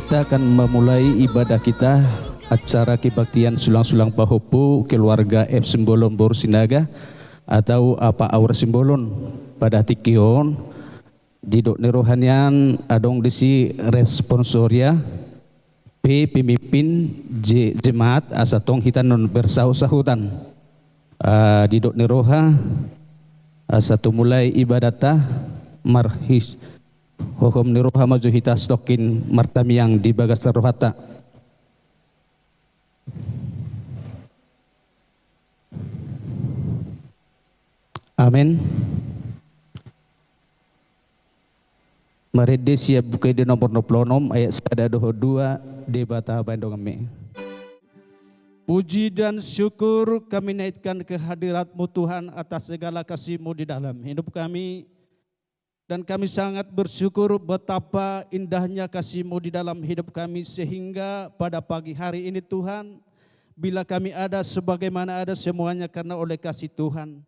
Kita akan memulai ibadah kita, acara kebaktian sulang-sulang pahopu keluarga F Simbolon Borsinaga atau apa aur Simbolon pada tikion di dok nerohanian adong disi responsoria P pemimpin J jemaat asatong hitan non bersahut-sahutan di dok neroha satu mulai ibadata marhis Hohom niruha maju hita stokin martamiang di bagas rohata. Amin. Marede siap buka di nomor 26 ayat 122 debata bandong kami. Puji dan syukur kami naikkan kehadirat-Mu Tuhan atas segala kasih-Mu di dalam hidup kami. Dan kami sangat bersyukur betapa indahnya kasih-Mu di dalam hidup kami sehingga pada pagi hari ini Tuhan, bila kami ada sebagaimana ada semuanya karena oleh kasih Tuhan.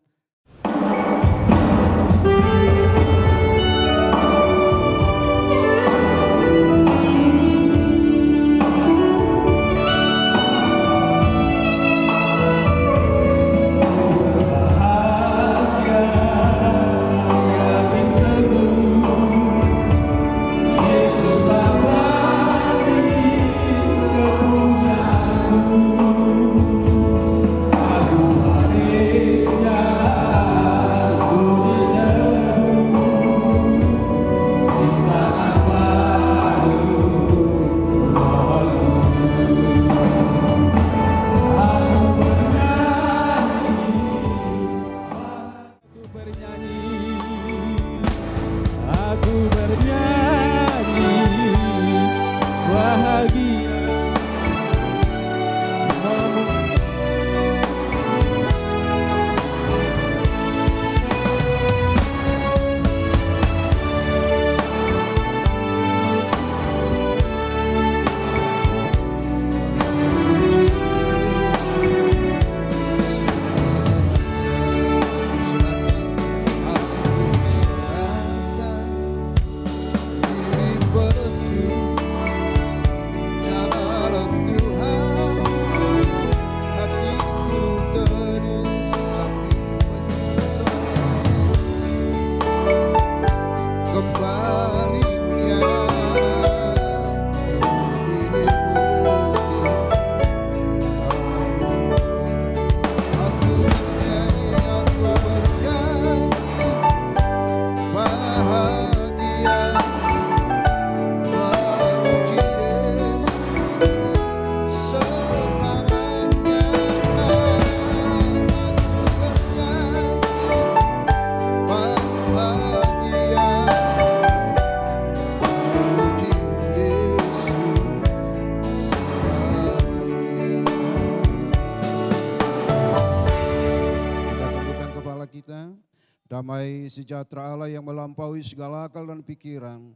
Damai sejahtera Allah yang melampaui segala akal dan pikiran,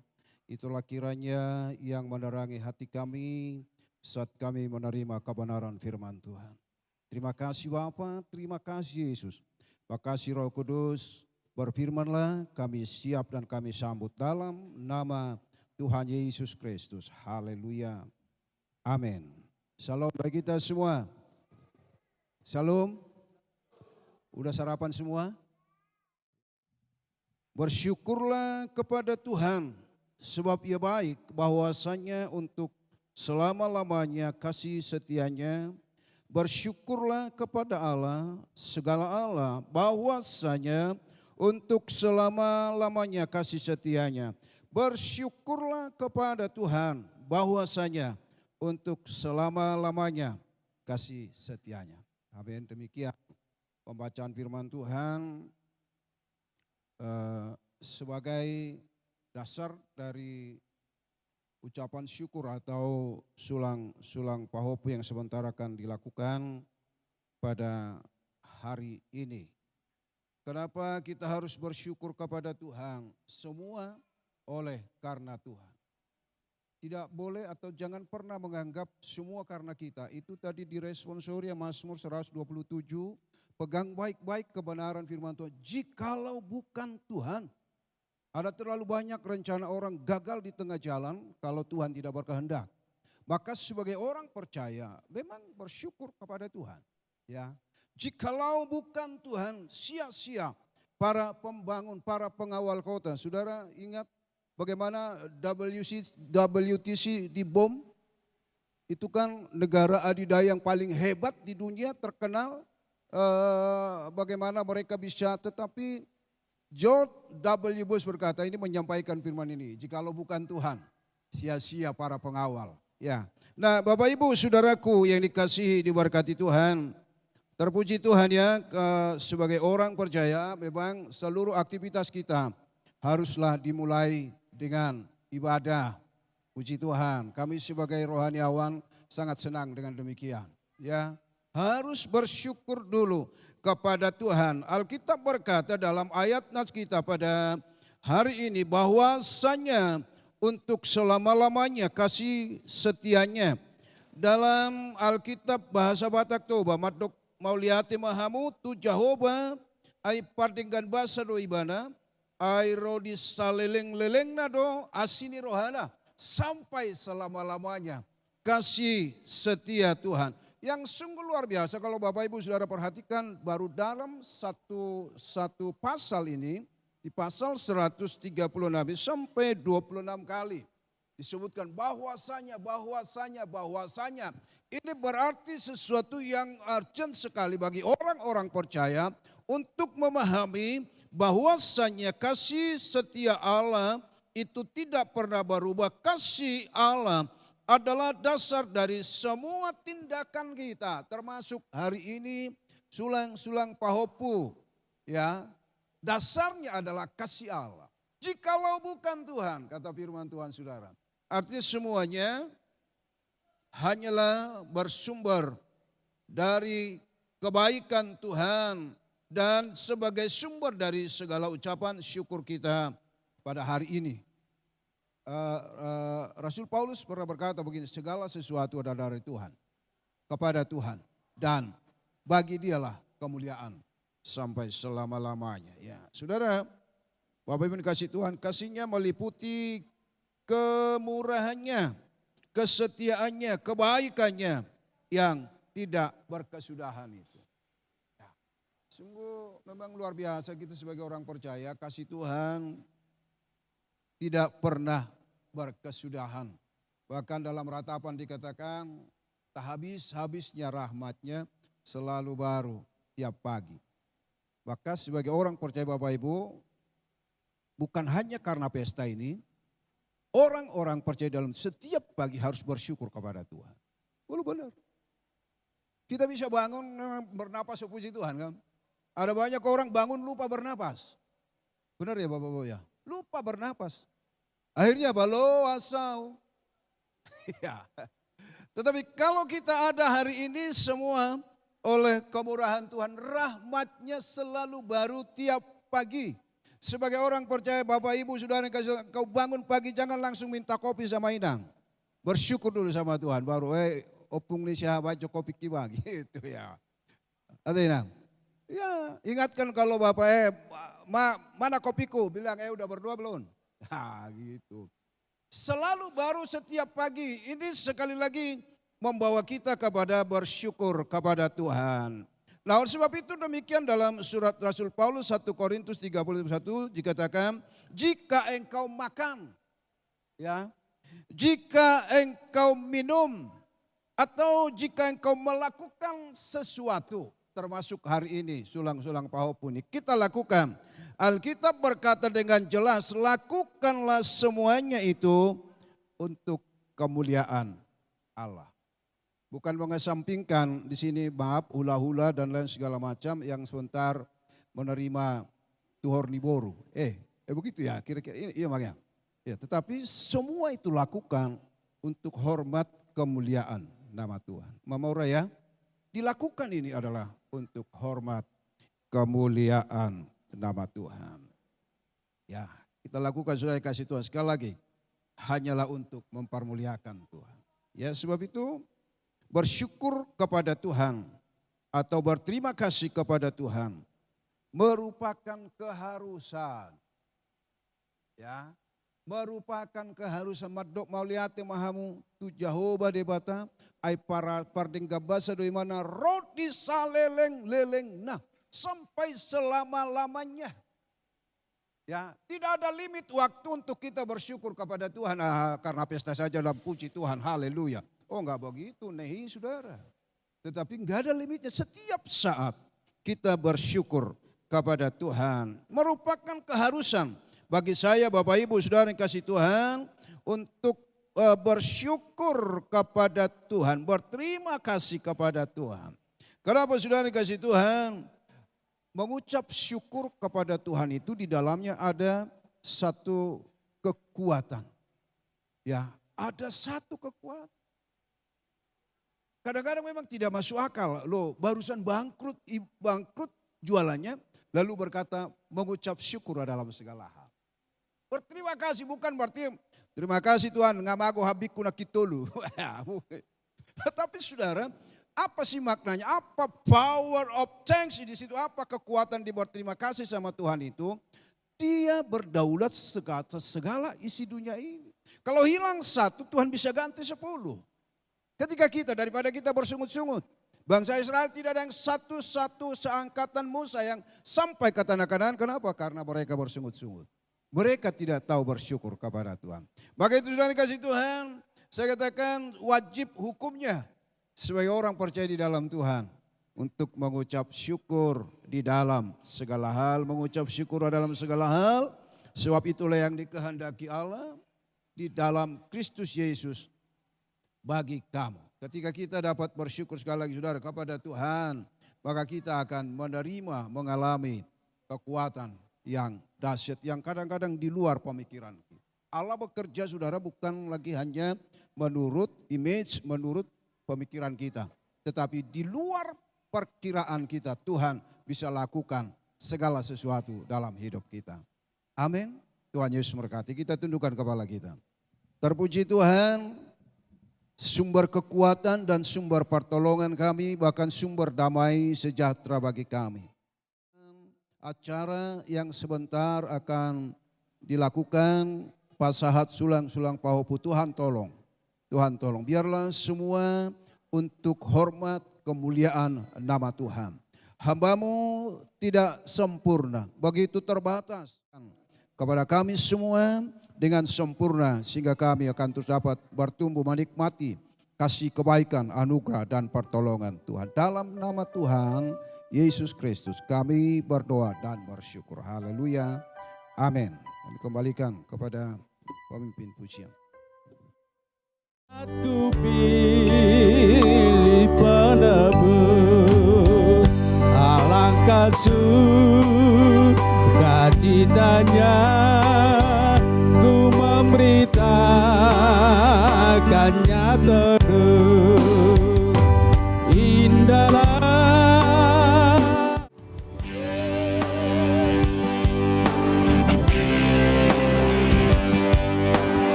itulah kiranya yang menerangi hati kami saat kami menerima kebenaran firman Tuhan. Terima kasih Bapa, terima kasih Yesus. Terima kasih Roh Kudus, berfirmanlah, kami siap dan kami sambut dalam nama Tuhan Yesus Kristus. Haleluya. Amin. Shalom bagi kita semua. Shalom. Udah sarapan semua? Bersyukurlah kepada Tuhan sebab Ia baik, bahwasanya untuk selama-lamanya kasih setianya. Bersyukurlah kepada Allah, segala Allah, bahwasanya untuk selama-lamanya kasih setianya. Bersyukurlah kepada Tuhan, bahwasanya untuk selama-lamanya kasih setianya. Amin. Demikian pembacaan firman Tuhan sebagai dasar dari ucapan syukur atau sulang pahopu yang sebentar akan dilakukan pada hari ini. Kenapa kita harus bersyukur kepada Tuhan? Semua oleh karena Tuhan. Tidak boleh atau jangan pernah menganggap semua karena kita. Itu tadi di responsori Mazmur 127, pegang baik-baik kebenaran firman Tuhan. Jikalau bukan Tuhan, ada terlalu banyak rencana orang gagal di tengah jalan kalau Tuhan tidak berkehendak. Maka sebagai orang percaya memang bersyukur kepada Tuhan. Ya, jikalau bukan Tuhan, sia-sia para pembangun, para pengawal kota. Saudara ingat bagaimana WTC dibom? Itu kan negara adidaya yang paling hebat di dunia, terkenal. Bagaimana mereka bisa, tetapi George W. Bush berkata, ini menyampaikan firman ini, jikalau bukan Tuhan, sia-sia para pengawal. Ya, nah Bapak Ibu Saudaraku yang dikasihi diberkati Tuhan, terpuji Tuhan ya, sebagai orang percaya memang seluruh aktivitas kita haruslah dimulai dengan ibadah. Puji Tuhan, kami sebagai rohaniawan sangat senang dengan demikian. Ya, harus bersyukur dulu kepada Tuhan. Alkitab berkata dalam ayat nas kita pada hari ini bahwasanya untuk selama-lamanya kasih setianya. Dalam Alkitab bahasa Batak Toba, Madok Mauliati Mahamu tu Jahoba ay pardinggan bahasa do ibana ay rodi saleleng-leleng nado asini rohana sampai selama-lamanya kasih setia Tuhan. Yang sungguh luar biasa kalau Bapak Ibu Saudara perhatikan baru dalam satu pasal ini, di pasal 136 sampai 26 kali disebutkan bahwasanya. Ini berarti sesuatu yang urgent sekali bagi orang-orang percaya untuk memahami bahwasanya kasih setia Allah itu tidak pernah berubah. Kasih Allah adalah dasar dari semua tindakan kita, termasuk hari ini sulang pahopu. Ya, dasarnya adalah kasih Allah. Jikalau bukan Tuhan, kata firman Tuhan Saudara, artinya semuanya hanyalah bersumber dari kebaikan Tuhan dan sebagai sumber dari segala ucapan syukur kita pada hari ini. Rasul Paulus pernah berkata begini, segala sesuatu adalah dari Tuhan, kepada Tuhan, dan bagi Dialah kemuliaan sampai selama-lamanya. Ya, Saudara, Bapak Ibu dikasih Tuhan, kasih-Nya meliputi kemurahannya, kesetiaannya, kebaikannya yang tidak berkesudahan itu. Ya, sungguh memang luar biasa kita sebagai orang percaya, kasih Tuhan tidak pernah berkesudahan. Bahkan dalam ratapan dikatakan tak habis-habisnya rahmatnya selalu baru tiap pagi. Maka sebagai orang percaya Bapak Ibu, bukan hanya karena pesta ini, orang-orang percaya dalam setiap pagi harus bersyukur kepada Tuhan. Benar. Kita bisa bangun bernapas puji Tuhan kan. Ada banyak orang bangun lupa bernapas. Benar ya Bapak-Bapak ya? Lupa bernapas. Akhirnya balo asau. Ya. Tetapi kalau kita ada hari ini semua oleh kemurahan Tuhan, rahmatnya selalu baru tiap pagi. Sebagai orang percaya Bapak Ibu Saudara yang kasih, kau bangun pagi jangan langsung minta kopi sama Inang. Bersyukur dulu sama Tuhan baru opung ni siya baca kopi kiba gitu ya. Atau Inang? Ya, ingatkan kalau Bapak mana kopiku? Bilang udah berdoa belum? Nah, gitu. Selalu baru setiap pagi. Ini sekali lagi membawa kita kepada bersyukur kepada Tuhan. Nah, oleh sebab itu demikian dalam surat Rasul Paulus 1 Korintus 31 dikatakan, jika engkau makan, ya, jika engkau minum, atau jika engkau melakukan sesuatu, termasuk hari ini sulang-sulang pahopu ini kita lakukan. Alkitab berkata dengan jelas, lakukanlah semuanya itu untuk kemuliaan Allah. Bukan mengesampingkan di sini maaf hula-hula dan lain segala macam yang sebentar menerima tuhor niboru. Begitu ya kira-kira iya makanya. Ya, tetapi semua itu lakukan untuk hormat kemuliaan nama Tuhan. Mama Ura ya, dilakukan ini adalah untuk hormat kemuliaan nama Tuhan. Ya, kita lakukan sudah dikasih Tuhan sekali lagi. Hanyalah untuk mempermuliakan Tuhan. Ya, sebab itu bersyukur kepada Tuhan atau berterima kasih kepada Tuhan merupakan keharusan. Ya, merupakan keharusan. Madok mauliate mahamu tu Jehovah debata ai para pardengga basa doi mana roti saleleng-leleng nah sampai selama-lamanya. Ya, tidak ada limit waktu untuk kita bersyukur kepada Tuhan karena pesta saja dalam puji Tuhan. Haleluya. Oh enggak begitu, nehi saudara. Tetapi enggak ada limitnya. Setiap saat kita bersyukur kepada Tuhan. Merupakan keharusan bagi saya Bapak Ibu Saudara yang kasih Tuhan. Untuk bersyukur kepada Tuhan. Berterima kasih kepada Tuhan. Kenapa saudara yang kasih Tuhan? Mengucap syukur kepada Tuhan itu di dalamnya ada satu kekuatan. Ya, ada satu kekuatan. Kadang-kadang memang tidak masuk akal. Loh, barusan bangkrut jualannya. Lalu berkata mengucap syukur dalam segala hal. Berterima kasih bukan berarti terima kasih Tuhan ngamago habiku nakitulu. Tetapi saudara, apa sih maknanya? Apa power of thanks di situ? Apa kekuatan di berterima kasih sama Tuhan itu? Dia berdaulat segala isi dunia ini. Kalau hilang satu, Tuhan bisa ganti 10. Ketika kita daripada kita bersungut-sungut, bangsa Israel tidak ada yang satu-satu seangkatan Musa yang sampai ke tanah Kanaan. Kenapa? Karena mereka bersungut-sungut. Mereka tidak tahu bersyukur kepada Tuhan. Maka itu sudah dikasih Tuhan, saya katakan wajib hukumnya sebagai orang percaya di dalam Tuhan untuk mengucap syukur di dalam segala hal, mengucap syukur dalam segala hal, sebab itulah yang dikehendaki Allah di dalam Kristus Yesus bagi kamu. Ketika kita dapat bersyukur sekali lagi saudara kepada Tuhan, maka kita akan menerima, mengalami kekuatan yang dahsyat yang kadang-kadang di luar pemikiran kita. Allah bekerja saudara bukan lagi hanya menurut image, menurut pemikiran kita. Tetapi di luar perkiraan kita Tuhan bisa lakukan segala sesuatu dalam hidup kita. Amin. Tuhan Yesus memberkati. Kita tundukkan kepala kita. Terpuji Tuhan, sumber kekuatan dan sumber pertolongan kami, bahkan sumber damai sejahtera bagi kami. Acara yang sebentar akan dilakukan pasahat sulang-sulang pahopu, Tuhan tolong. Tuhan tolong, biarlah semua untuk hormat kemuliaan nama Tuhan. Hamba-Mu tidak sempurna, begitu terbatas. Kepada kami semua dengan sempurna sehingga kami akan terus dapat bertumbuh menikmati kasih kebaikan, anugerah dan pertolongan Tuhan. Dalam nama Tuhan Yesus Kristus kami berdoa dan bersyukur. Haleluya. Amin. Kami kembalikan kepada pemimpin pujian. Aku pilih penebus, alangkah sukacitanya ku memberitakannya terus. Indahlah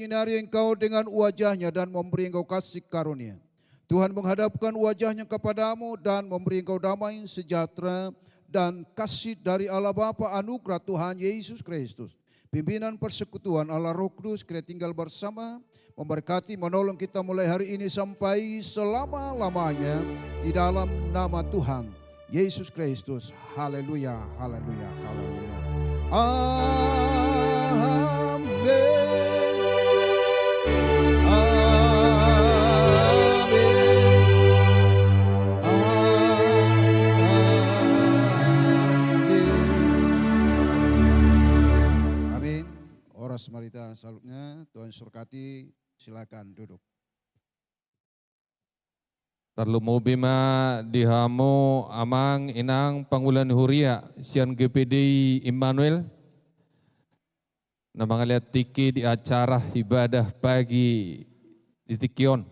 menyinari engkau dengan wajahnya dan memberi engkau kasih karunia. Tuhan menghadapkan wajahnya kepadamu dan memberi engkau damai sejahtera dan kasih dari Allah Bapa, anugerah Tuhan Yesus Kristus, pimpinan persekutuan Allah Roh Kudus kiranya tinggal bersama, memberkati, menolong kita mulai hari ini sampai selama-lamanya di dalam nama Tuhan Yesus Kristus. Haleluya, haleluya, haleluya. Amin. Oras Marita salutnya, Tuhan surkati, silakan duduk. Terlumu bima dihamu amang inang Pangulan Huria sian GPD Immanuel namang lihat tiki di acara ibadah pagi di Tikion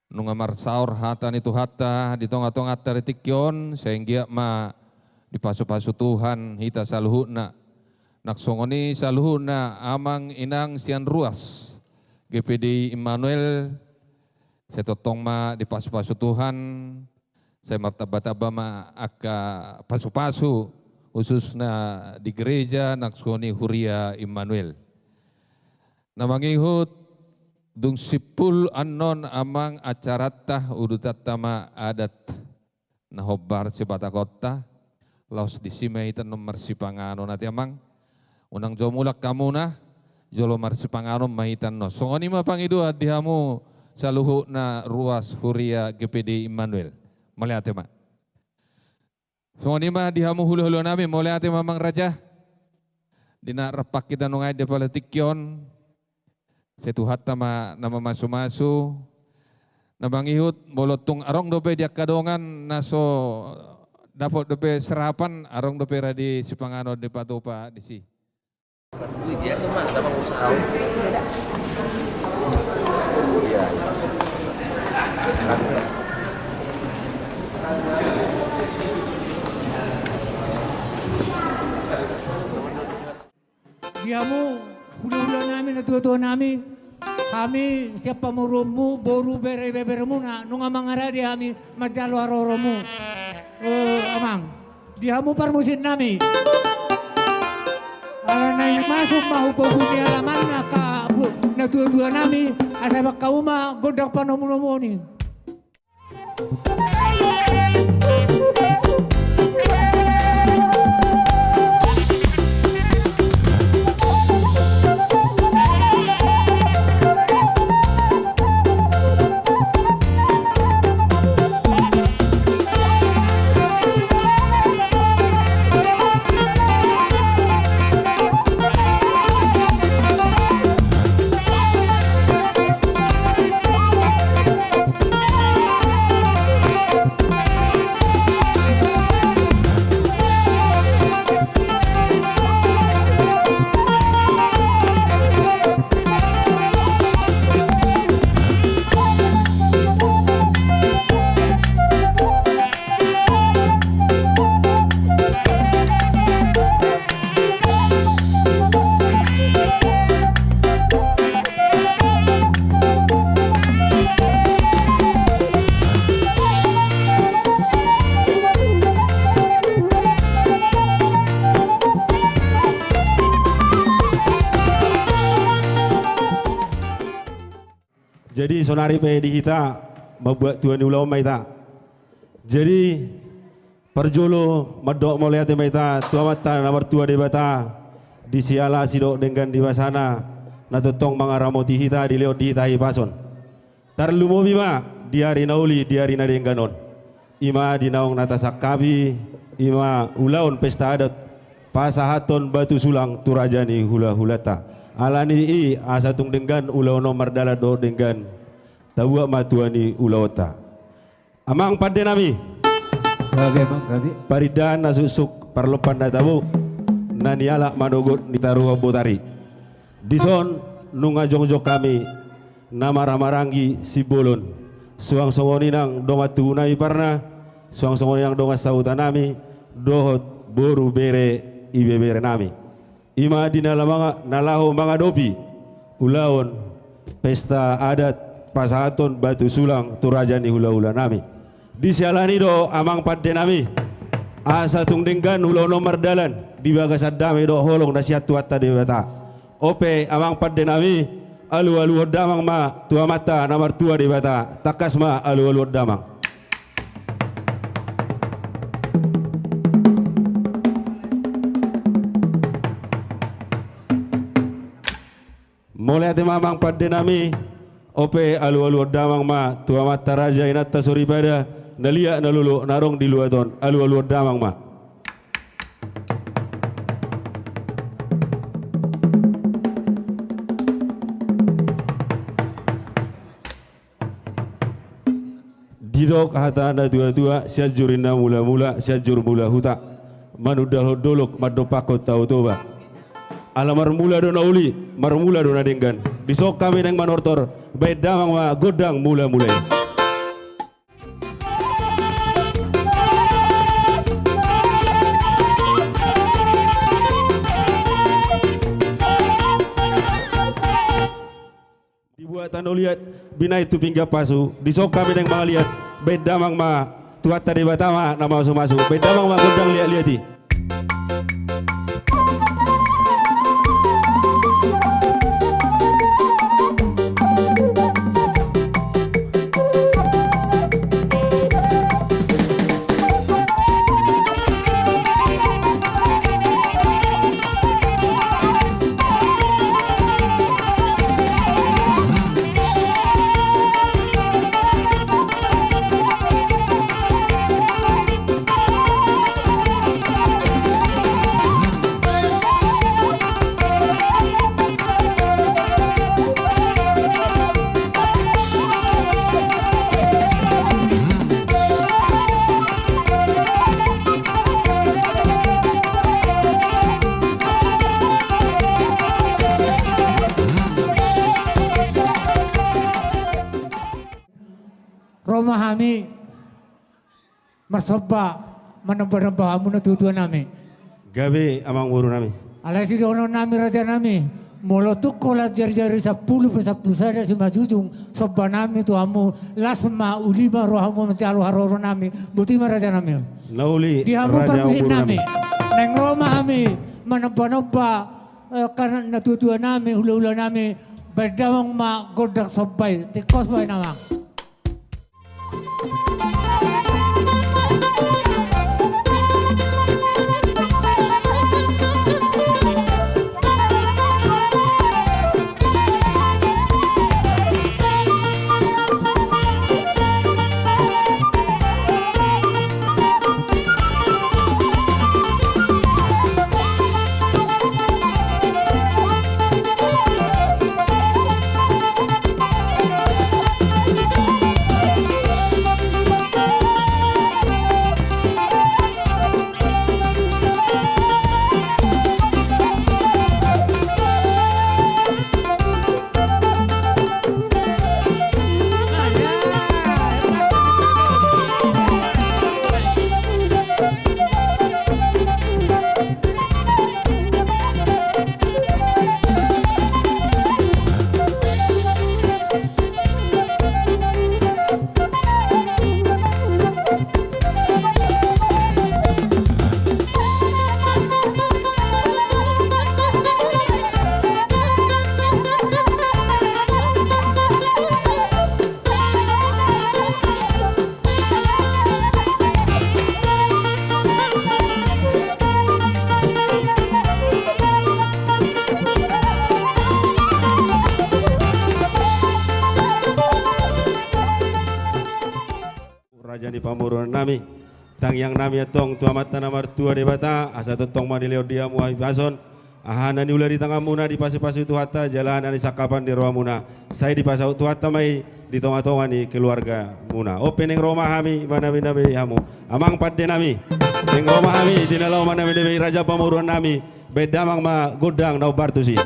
nungamar saur hatan itu hatta di tonga-tonga di Tikion sehingga ma di pasu-pasu Tuhan hita saluhuna naksongoni saluhuna amang inang sian ruas GPD Immanuel. Saya totong ma di pasu-pasu Tuhan, saya martaba-taba ma aka pasu-pasu khususnya di gereja Naksoni Huria Immanuel. Namangihut dung sipul anon amang acaratah udutatama adat nahobar sibata kota laos disimai tan nomor sipangano nati amang unang jomulak kamuna jolo marsipangano mahitan no. Songoni ma pangidua dihamu saluhu na ruas Huria GPD Immanuel. Maliate ma. Songoni ma dihamu hulu-hulu nami maliate mamang raja. Dina repak kita nungay de Tikyon. Setuhatta ma nama masu-masu. Nabangihut molotung arong dope dia kadongan naso dapat dope serapan arong dope radi sipangano de patopa di si. Biasa mah kita usaha. Diamu hulu-hulu namin na tuwa namin kami siap pamurumu boru bere-beremu na nung amang aradi kami madalo aroromu amang diamu parmusin nami ala na yung masuk mahupabu ni alaman na ka na tuwa nami asa makauma godak panomunomo ni. Jadi sonari pe di kita membuat Tuhan ulau maita. Jadi perjolo medok melihat maita tua mata nomor tua de bata di siala sidok dengan di basana na totong mangaramoti hita di leo di hita hipason. Tarlumo bima diari nauli diari na dengganon. Ima dinaong natasakabi ima ulaun pesta adat pasahaton batu sulang turajani hula hulata. Alani i asatung dengan ulaono mardala do dengan tawa matuani ulaota. Amang pande nami. Paridan nasusuk parlopan na tabu naniala manogot nitaruha botari. Dison nunga jongjok kami nama ramarangi sibolon. Suang songoninang donga tunai parna, suang songoninang donga sautanami dohot boru bere ibebere nami. Ima di nalamanga nalaho mga dopi ulaun pesta adat pasaton batu sulang turajani hula-hula nami. Disialani do amang padde nami. Asa tung denggan ulau nomor dalan di bagas adame do holong nasihat tuata de bata. Ope amang padde nami alu-alu damang ma tua mata nomor tua de bata. Takas ma alu-alu damang. Mulai ate mamang padde nami ope alu-alu damang ma tua mata raja inata suri pada nalia nalulu narong di luaton alu-alu damang ma. Didok hata anda tua-tua siajurinna mula-mula siajur mula huta manudal hodolok madopakot tau toba. Alamar mula dona uli, marmula dona denggan. Disok kami neng manortor, baik damang ma godang mula-mulai. Dibuatan lihat bina itu pingga pasu, disok kami neng mga lihat, baik damang ma tuat tadi batama nama masuk-masuk, baik damang ma godang lihat-lihati. Roma kami masoba manamba-namba amo na tutuan nami. Gabi amang uru nami. Alay si dono nami raja nami. Molotuk ko la jari-jari 10 sada si majujung soba nami tu amo las ma ulima roh amo mencalo haroro nami. Buti ma raja nami. Nauli Di amo raja pagkusin uru nami. Neng Roma kami manamba-namba karena natutuan nami hula-hula nami. Berdamang ma godak sobay. Tikos bay namang. Rajani pamuruan nami tang yang nami atong tua mata namar tua de bata asa tong mani leo dia muai pason ahana ni ulah di tengah muna di pasu-pasu tu hata jalan ani sakapan di ruang muna saya di pasau tu hata mai di tonga-tonga ni keluarga muna opening Roma kami mana bina be hamu amang padde nami ning Roma kami di nalau mana bina be raja pamuruan nami bedamang ma godang nau bartusi.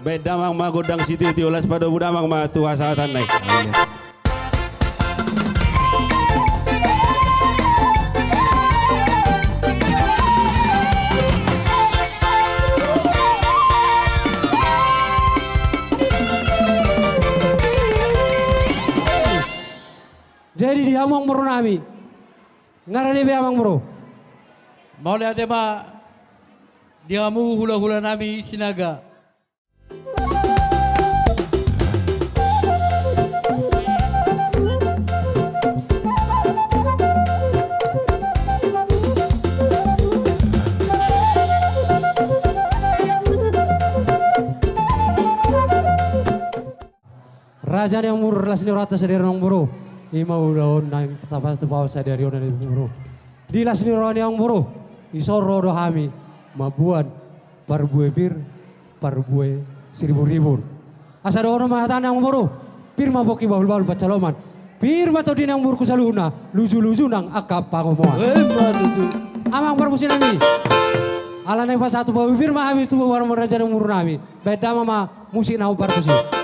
Bedamang magodang siti tiolas pada budamang ma tuha saatan naik. Jadi di among bro nami. Ngarani be among bro. Mau lihat ya Pak, diamu hula-hula nami sinaga. Raja yang mur las ni rata sadari nong bro. Ima udah nang tapas tu bawa sadari orang bro. Di las ni orang yang bro. Isoro do hami mabuan parbue pir parbue 1000. Asa do orang mahatan yang bro. Pir maboki baul-baul pacaloman. Pir bato din yang burku saluna luju-luju nang akap pangomoan. Amang permusin nami. Ala nang pas satu bawa pir mahami tu warung raja yang mur nami. Beda mama musik nau perkusi.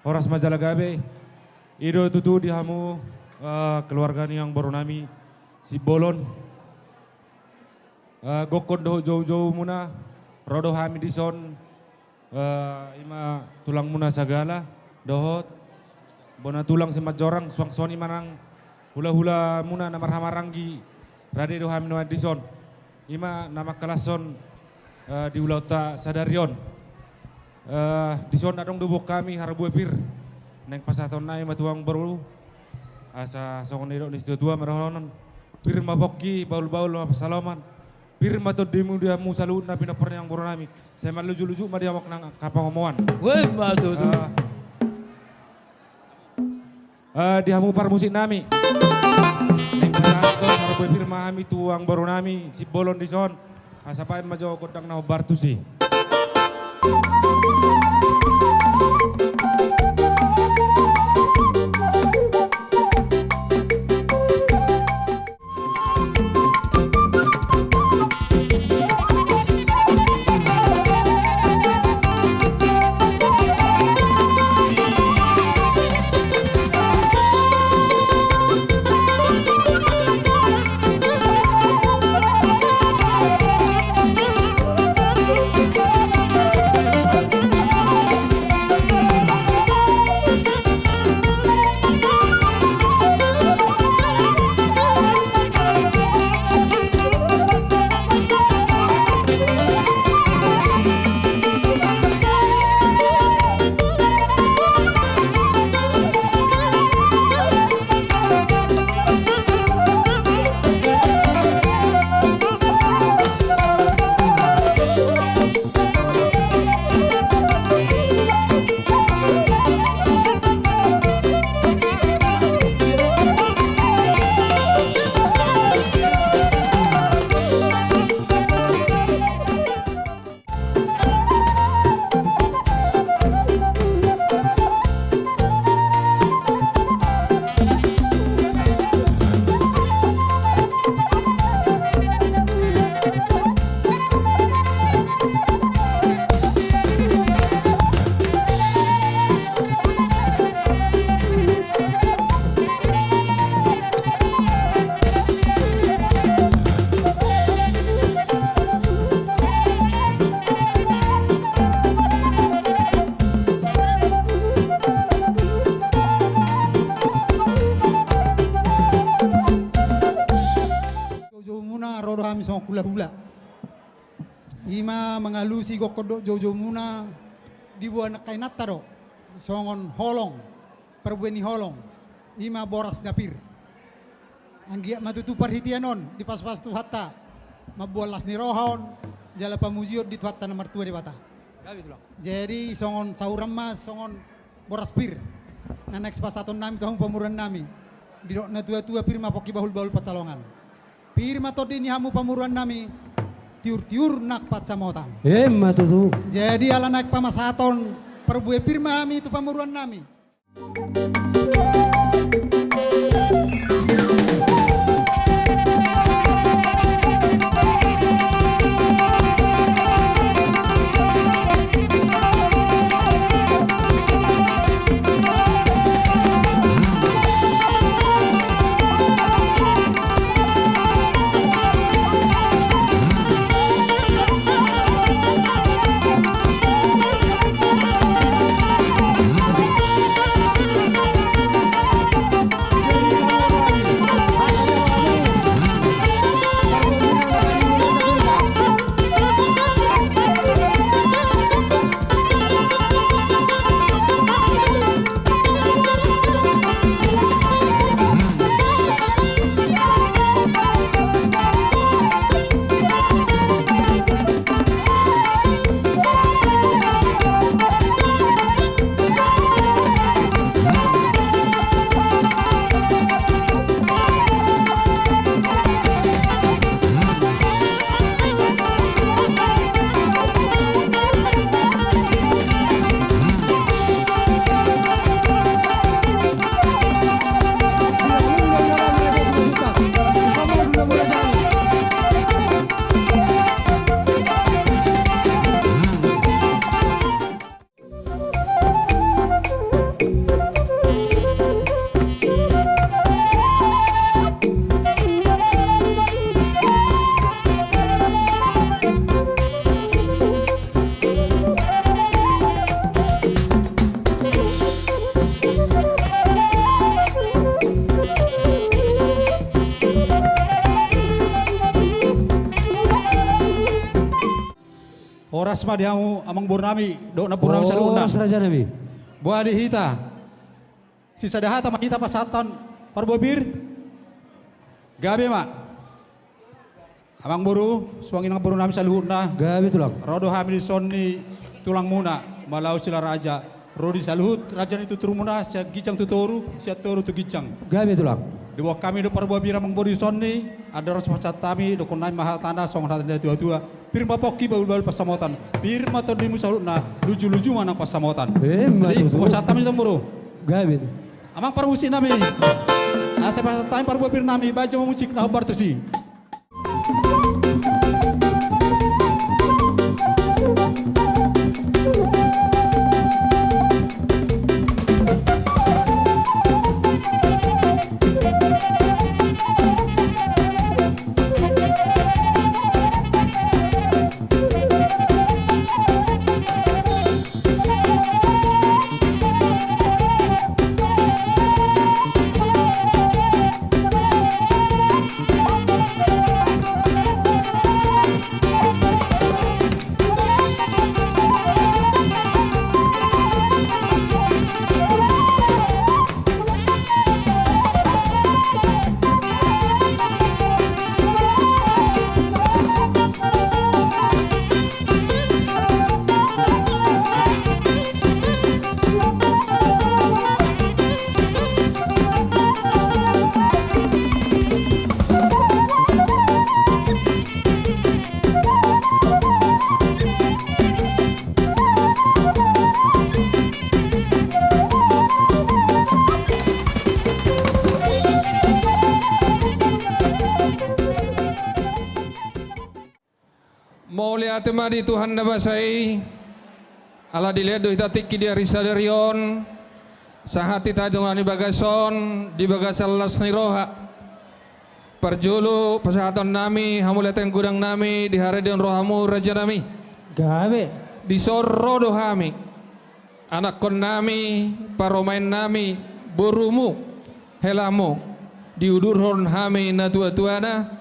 Horas Majalagabe, Ido tutu dihamu keluarga yang baru nami si Bolon, gokon doh jauh-jauh muna, rodo hami dison, ima tulang muna sagala, dohot, bona tulang semat jorang, suang-suang manang hula-hula muna namar hamaranggi, rade doh hami noa dison, ima nama kelason di ulauta sadarion. Di sana dong dubuk kami harabu pir neng pasaton nai matuang baru asa songon idok di situ tua meronon pir maboki baul-baul ma pasalaman pir mato dimu dia musalu na pinapar yang baru nami saya lucu-lucu ma dia wak nang kapang omongan Weh matu tu. Di hamu par musik nami neng pasaton harabu pir mahami tuang baru nami si Bolon di son asa paen majo kodang na bartu sih. kami sama hula-hula. Ima mengalusi gokodok jojo muna di buah kainata do. Songon holong, perbueni holong. Ima boras dapir. Anggia matutu parhitianon di pas-pas tu hatta. Mabual las ni rohon, jala pamuziot di tu hatta nomor 2 di bata. Jadi songon sauram mas, songon boras pir. Na next pasaton nami tahun pamuran nami. Di dok na tua-tua pirma poki bahul-bahul pacalongan. Pirma todi ni hamu pamuran nami. Tiur-tiur nak pacamotan. Matutu. Jadi ala naik pamasaton perbue pirma kami itu pamuruan nami. Horas mah diamu amang burnami, dok na burnami selalu undang. Raja Nabi. Buah di hita. Si sadahata mah hita pasatan parbobir. Gabe mak. Amang buru, suangin ang burnami selalu undang. Gabe tulang. Rodo hamil sonni tulang muna, malau sila raja. Rodi saluhut, raja itu turumuna, sia gicang tutoru, sia toru tu gicang. Gabe tulang. Di bawah kami do parbobir amang buru sonni, ada ras pacatami, do konai mahal tanda song hatan dia tua-tua. Pirma poki baul-baul pasamotan. Pirma to dimu saluna luju-luju mana pasamotan. Jadi wasata mi tamburo. Gabe. Amang parmusik nami. Asa pasatami parbu pir nami baca musik na habar tusi. Mulia temadi Tuhan nabasai ala dilihat do ita tikki dia risadarion sahati tajungani bagason di bagasal lasni roha perjulu pesahatan nami hamulateng gudang nami di haradion rohamu raja nami Gabe. di sorro do hami anak kon nami paromain nami burumu helamu diudurhon hami na tua-tuana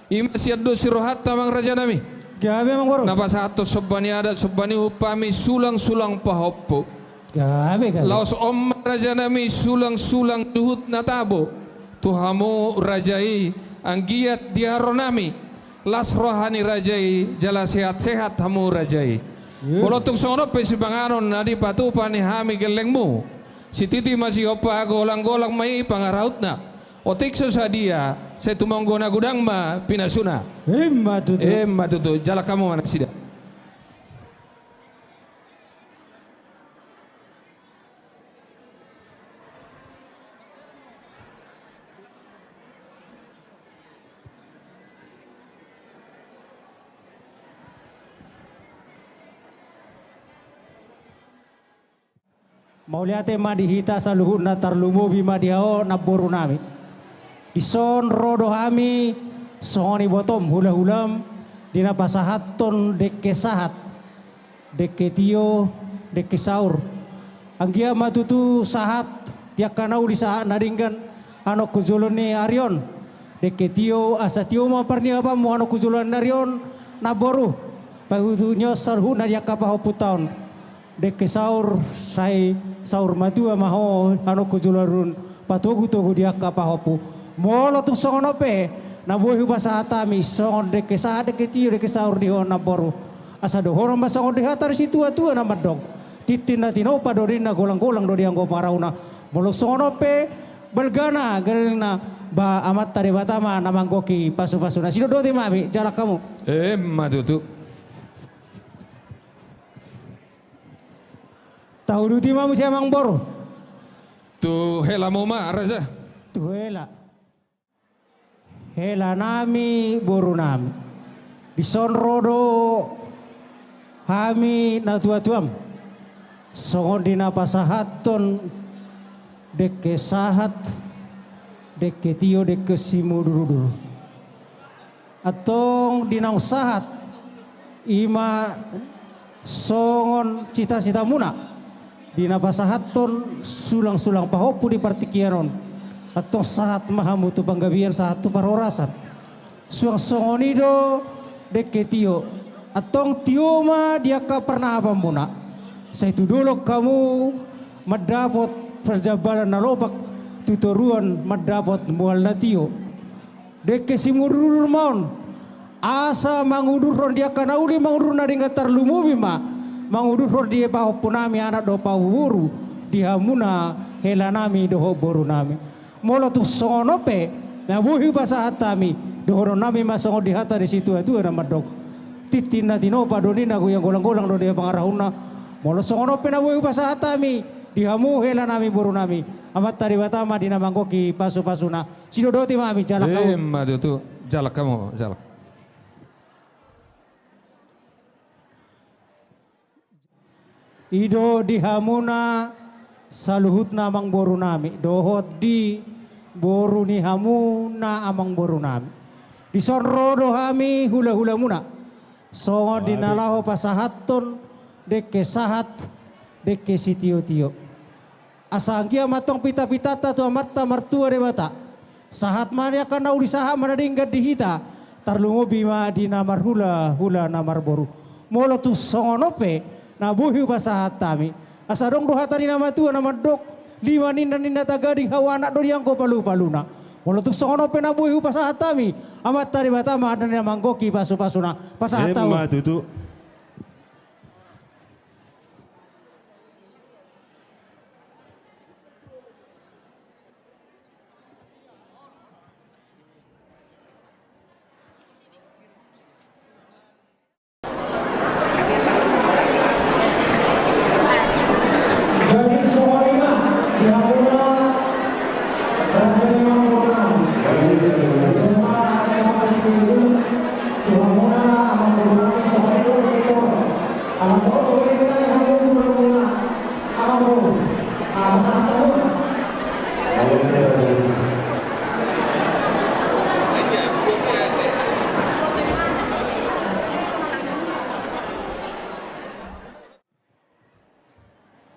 Ima siaddo sirohat tamang raja nami. Gabe mang boro. Napa satu sebani adat sebani upami sulang-sulang pahoppo. Gabe gabe. Laos om raja nami sulang-sulang duhut natabo. Tuhamu rajai anggiat diaro nami. Las rohani rajai jala sehat-sehat hamu rajai. Bolotuk sono pesibanganon nadi patupani hami gelengmu. Si titi masih opa golang-golang mai pangaraut na. Otik sadia saya tumanggona gudang ma pinasuna. Emma tutu jala kamu mana sida. Mauliate madihita sa luhut na tarlumo bimadiao na boru nami. Ison rodo hami songoni botom hula-hulam dina pasahaton deke sahat deke tio deke saur. Anggia matutu sahat dia kanau di sahat naringgan ano kujulone Arion deke tio asa tio ma parni apa mo ano kujulone Arion na boru pahutunyo sarhu na dia kapahoputaon deke saur sai saur matua maho ano kujularun patugu-tugu dia kapahopu molo tu songono pe na boy bahasa hatami songon deke sa deke tio deke saur di hona boru asa do horon ba songon de hatar situ atua na madong titin na tino padorin na golang-golang do dianggo parauna molo songono pe belgana gelna ba amat tari batama na manggoki pasu-pasuna sido do mami jalak kamu Matutu. tahu duti mamu siya mang boru Tu hela moma raja. tu hela nami boru nami di sonrodo hami na tua-tuam songon dina pasahaton deke sahat deke tio deke simu duru atong dinang sahat ima songon cita-cita muna dina pasahaton sulang-sulang pahopu di partikianon atong sahat mahamutu panggabian satu parorasan suang songonido deke tio atong tio ma dia ka pernah apa muna saya itu dulu kamu mendapat perjabaran nalobak tutoruan mendapat mual natio deke simurur maun asa mangudur dia kana uli mangudur na dengan tarlumubi ma mangudur dia pahopu nami anak do pawuru dihamuna hela nami doho boru nami molo tu songono pe na buhi pasahatami doho nami masongo di hata di situ itu ada madok titin na tino padoni na yang golang-golang do dia pangarahuna molo songono pe na buhi pasahatami dihamu hela nami boru nami amat tari batama dina mangkoki pasu-pasuna sidodoti mami jalak kamu Matutu jalak kamu jalak. Ido dihamuna saluhut na amang boru nami dohot di boru ni hamuna amang boru nami di sonrodo hami hula-hula muna songo dinalaho pasahaton deke sahat deke sitio-tio asangkia matong pita-pitata tu amarta martua de bata sahat maria kana uli saha manadingga dihita tarlungo bima di namar hula namar boru molo tu songono pe na buhi pasahat tami asadong do hatari nama tua nama dok lima ninda tagading hawana do yang ko palu-paluna molo tu songono pe na buhi pasahat tami amat tari batama dan na manggoki pasu-pasuna pasahat tahu Matutu.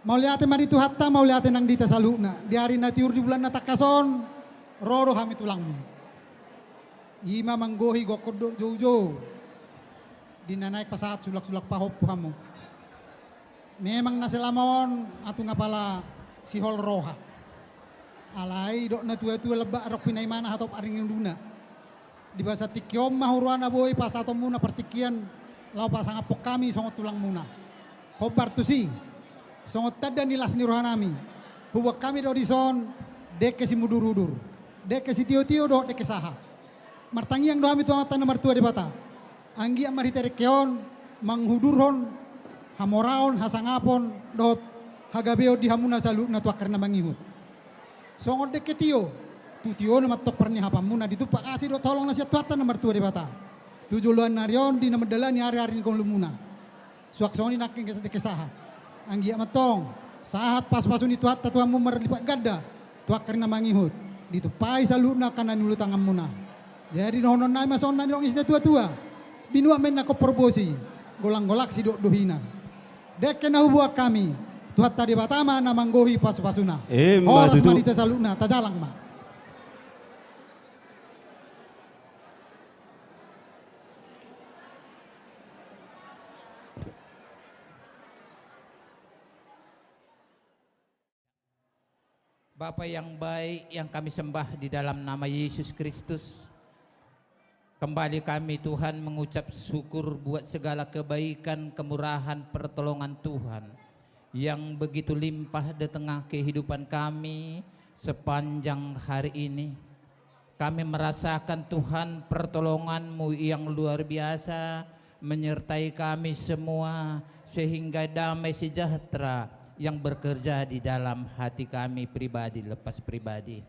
Mauliate maditu hatta mauliate nang dita saluna. Di hari na tiur di bulan na takason, rodo hami tulangmu. Ima manggohi gokodok jojo. Dinanaik pasat sulak-sulak pahop hamu. Memang nasilamon atu ngapala sihol roha. Alai dok na tua-tua lebak rok pinai mana hatop aring yang duna. Di bahasa tikiom mahuruana boy pasatom muna pertikian lau pasang apok kami songot tulang muna. Hobar tusi songot tada nilas ni rohanami. Huwak kami do dison deke si mudur-udur. Deke si tio-tio do deke saha. Martangi yang doami tuang mata nomor tua di bata. Anggi amar hiterekeon manghudurhon hamoraon hasangapon dot hagabeo di hamuna salu na tua karena mangihut. Songot deke tio. Tu tio nama tok perni hapamuna ditupak kasih do tolong nasihat tuatan nomor tua di bata. Tujuluan narion di nama dalani hari-hari ni kong lumuna. Suak soni naking deke saha. Anggi amatong sahat pas-pasun itu hatta tuamu merlipat gada. Tua karena mangihut. Ditupai salu na kanan nulu tangan muna. Jadi nonon nai mason nani dong isna tua-tua. Binua men nako perbosi, golang-golak si dohina. Dek kena hubua kami, tuhat tadi batama na manggohi pas-pasuna. Horas manita saluna, tajalang ma. Bapa yang baik yang kami sembah di dalam nama Yesus Kristus. Kembali kami Tuhan mengucap syukur buat segala kebaikan, kemurahan, pertolongan Tuhan yang begitu limpah di tengah kehidupan kami sepanjang hari ini. Kami merasakan Tuhan pertolongan-Mu yang luar biasa menyertai kami semua sehingga damai sejahtera yang bekerja di dalam hati kami pribadi lepas pribadi.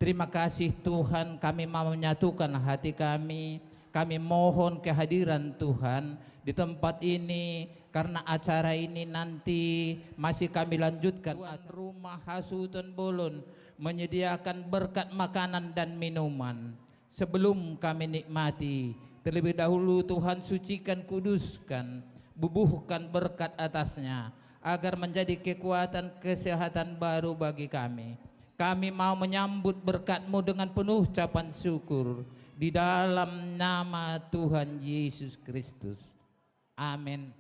Terima kasih Tuhan, kami mau menyatukan hati kami. Kami mohon kehadiran Tuhan di tempat ini karena acara ini nanti masih kami lanjutkan. Tuan Rumah Hasuton Bolon menyediakan berkat makanan dan minuman. Sebelum kami nikmati, terlebih dahulu Tuhan sucikan, kuduskan, bubuhkan berkat atasnya agar menjadi kekuatan kesehatan baru bagi kami. Kami mau menyambut berkat-Mu dengan penuh ucapan syukur di dalam nama Tuhan Yesus Kristus. Amin.